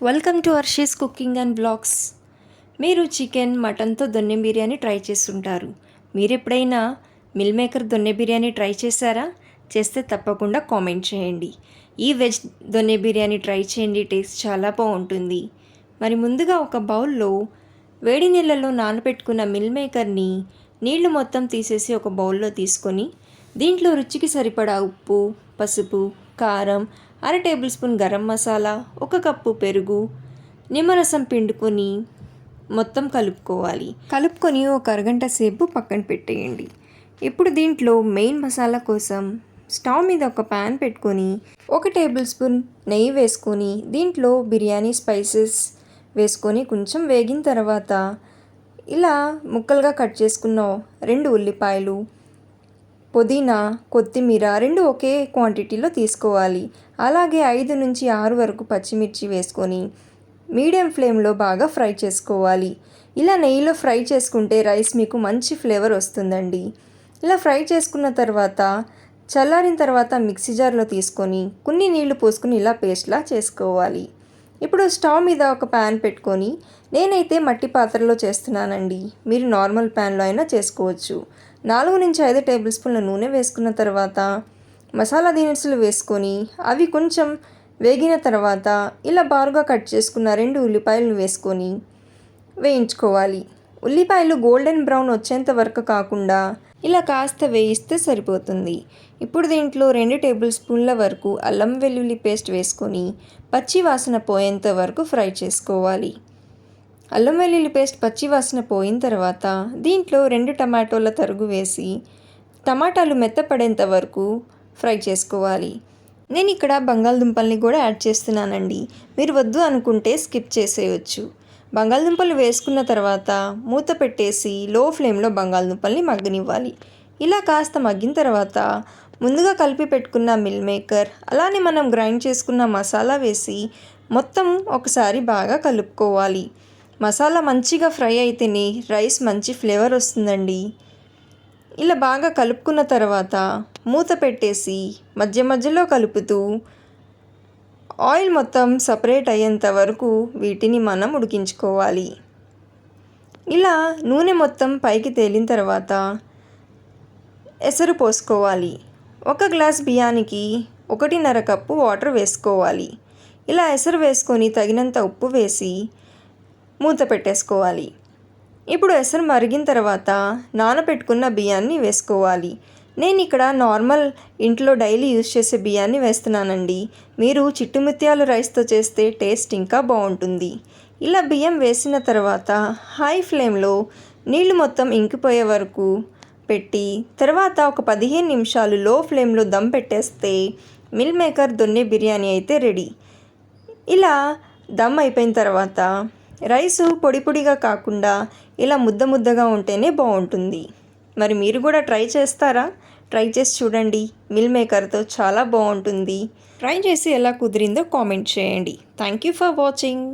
Welcome to Harshi's cooking and blogs. మీరు chicken మటన్తో దొన్నె బిర్యానీ ట్రై చేస్తుంటారు. మీరు ఎప్పుడైనా మిల్ మేకర్ దొన్నె బిర్యానీ ట్రై చేశారా? చేస్తే తప్పకుండా కామెంట్ చేయండి. ఈ వెజ్ దొన్నె బిర్యానీ ట్రై చేయండి, టేస్ట్ చాలా బాగుంటుంది. మరి ముందుగా ఒక బౌల్లో వేడి నీళ్ళలో నానబెట్టుకున్న మిల్ మేకర్ని నీళ్లు మొత్తం తీసేసి ఒక బౌల్లో తీసుకొని దీంట్లో రుచికి సరిపడా ఉప్పు, పసుపు, కారం, 1/2 table spoon garam masala, 1 cup పెరుగు, నిమ్మరసం పిండుకొని మొత్తం కలుపుకొని ఒక అరగంట సేపు పక్కన పెట్టేయండి. ఇప్పుడు దీంట్లో మెయిన్ మసాలా కోసం స్టవ్ మీద ఒక ప్యాన్ పెట్టుకొని 1 టేబుల్ స్పూన్ నెయ్యి వేసుకొని దీంట్లో బిర్యానీ స్పైసెస్ వేసుకొని కొంచెం వేగిన తర్వాత ఇలా ముక్కలుగా కట్ చేసుకున్న 2 ఉల్లిపాయలు, పుదీనా, కొత్తిమీర 2 ఒకే క్వాంటిటీలో తీసుకోవాలి. అలాగే 5 నుంచి 6 వరకు పచ్చిమిర్చి వేసుకొని మీడియం ఫ్లేమ్లో బాగా ఫ్రై చేసుకోవాలి. ఇలా నెయ్యిలో ఫ్రై చేసుకుంటే రైస్ మీకు మంచి ఫ్లేవర్ వస్తుందండి. ఇలా ఫ్రై చేసుకున్న తర్వాత చల్లారిన తర్వాత మిక్సీ జార్లో తీసుకొని కొన్ని నీళ్లు పోసుకొని ఇలా పేస్ట్లా చేసుకోవాలి. ఇప్పుడు స్టవ్ మీద ఒక ప్యాన్ పెట్టుకొని నేనైతే మట్టి పాత్రలో చేస్తున్నానండి. మీరు నార్మల్ ప్యాన్లో అయినా చేసుకోవచ్చు. 4 నుంచి 5 టేబుల్ స్పూన్ల నూనె వేసుకున్న తర్వాత మసాలా దినుసులు వేసుకొని అవి కొంచెం వేగిన తర్వాత ఇలా బారుగా కట్ చేసుకున్న 2 ఉల్లిపాయలను వేసుకొని వేయించుకోవాలి. ఉల్లిపాయలు గోల్డెన్ బ్రౌన్ వచ్చేంత వరకు కాకుండా ఇలా కాస్త వేయిస్తే సరిపోతుంది. ఇప్పుడు దీంట్లో 2 టేబుల్ స్పూన్ల వరకు అల్లం వెల్లుల్లి పేస్ట్ వేసుకొని పచ్చి వాసన పోయేంత వరకు ఫ్రై చేసుకోవాలి. అల్లం వెల్లుల్లి పేస్ట్ పచ్చి వాసన పోయిన తర్వాత దీంట్లో 2 టమాటోల తరుగు వేసి టమాటాలు మెత్తపడేంత వరకు ఫ్రై చేసుకోవాలి. నేను ఇక్కడ బంగాళదుంపల్ని కూడా యాడ్ చేస్తున్నానండి. మీరు వద్దు అనుకుంటే స్కిప్ చేసేయచ్చు. బంగాళదుంపలు వేసుకున్న తర్వాత మూత పెట్టేసి లో ఫ్లేమ్లో బంగాళదుంపల్ని మగ్గనివ్వాలి. ఇలా కాస్త మగ్గిన తర్వాత ముందుగా కలిపి పెట్టుకున్న మిల్ మేకర్, అలానే మనం గ్రైండ్ చేసుకున్న మసాలా వేసి మొత్తం ఒకసారి బాగా కలుపుకోవాలి. మసాలా మంచిగా ఫ్రై అయితేనే రైస్ మంచి ఫ్లేవర్ వస్తుందండి. ఇలా బాగా కలుపుకున్న తర్వాత మూత పెట్టేసి మధ్య మధ్యలో కలుపుతూ ఆయిల్ మొత్తం సపరేట్ అయ్యేంత వరకు వీటిని మనం ఉడికించుకోవాలి. ఇలా నూనె మొత్తం పైకి తేలిన తర్వాత ఎసరు పోసుకోవాలి. 1 గ్లాస్ బియ్యానికి 1.5 కప్పు వాటర్ వేసుకోవాలి. ఇలా ఎసరు వేసుకొని తగినంత ఉప్పు వేసి మూత పెట్టేసుకోవాలి. ఇప్పుడు ఎసరు మరిగిన తర్వాత నానబెట్టుకున్న బియ్యాన్ని వేసుకోవాలి. నేను ఇక్కడ నార్మల్ ఇంట్లో డైలీ యూజ్ చేసే బియ్యాన్ని వేస్తున్నానండి. మీరు చిట్టుముత్యాలు రైస్తో చేస్తే టేస్ట్ ఇంకా బాగుంటుంది. ఇలా బియ్యం వేసిన తర్వాత హై ఫ్లేమ్లో నీళ్లు మొత్తం ఇంకిపోయే వరకు పెట్టి తర్వాత ఒక 15 నిమిషాలు లో ఫ్లేమ్లో దమ్ పెట్టేస్తే మిల్ మేకర్ దొన్నె బిర్యానీ అయితే రెడీ. ఇలా దమ్ అయిపోయిన తర్వాత రైసు పొడి పొడిగా కాకుండా ఇలా ముద్ద ముద్దగా ఉంటేనే బాగుంటుంది. మరి మీరు కూడా ట్రై చేస్తారా? ట్రై చేసి చూడండి. మిల్ మేకర్తో చాలా బాగుంటుంది. ట్రై చేసి ఎలా కుదిరిందో కామెంట్ చేయండి. Thank you for watching.